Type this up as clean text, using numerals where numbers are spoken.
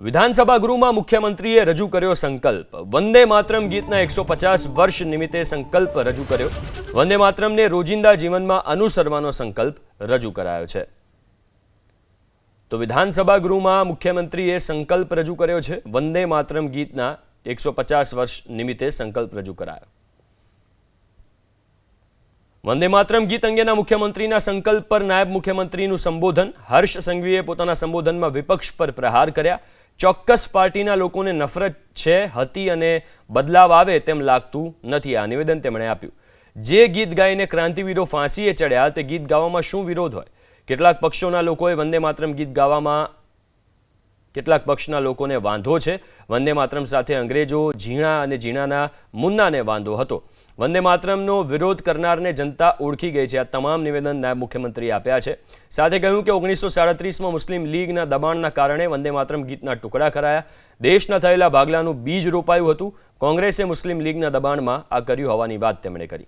વિધાનસભા ગૃહમાં મુખ્યમંત્રીએ રજૂ કર્યો સંકલ્પ. વંદે માતરમ ગીતના 150 વર્ષ નિમિત્તે સંકલ્પ રજૂ કર્યો. વંદે માતરમને રોજિંદા જીવનમાં અનુસરવાનો સંકલ્પ રજૂ કરાયો છે. તો વિધાનસભા ગૃહમાં મુખ્યમંત્રીએ સંકલ્પ રજૂ કર્યો છે. વંદે માતરમ ગીતના 150 વર્ષ નિમિત્તે સંકલ્પ રજૂ કરાયો. વંદે માતરમ ગીત અંગેના મુખ્યમંત્રીના સંકલ્પ પર નાયબ મુખ્યમંત્રીનું સંબોધન. હર્ષ સંઘવીએ પોતાના સંબોધનમાં વિપક્ષ પર પ્રહાર કર્યા. ચોક્કસ પાર્ટીના લોકોને નફરત હતી અને બદલાવ આવે તેમ લાગતું નથી, આ નિવેદન તેમણે આપ્યું. જે ગીત ગાઈને ક્રાંતિવીરો ફાંસીએ ચડ્યા તે ગીત ગાવામાં શું વિરોધ હોય? કેટલાક પક્ષોના લોકોએ વંદે માતરમ ગીત ગાવામાં કેટલાક પક્ષના લોકોને વાંધો છે. વંદે માતરમ સાથે અંગ્રેજો ઝીણા અને ઝીણાના મુન્નાને વાંધો હતો. વંદે માતરમનો વિરોધ કરનારને જનતા ઓળખી ગઈ છે. આ તમામ નિવેદન નાયબ મુખ્યમંત્રીએ આપ્યા છે. સાથે કહ્યું કે 1937માં મુસ્લિમ લીગના દબાણના કારણે વંદે માતરમ ગીતના ટુકડા કરાયા. દેશના થયેલા ભાગલાનું બીજ રોપાયું હતું. કોંગ્રેસે મુસ્લિમ લીગના દબાણમાં આ કર્યું હોવાની વાત તેમણે કરી.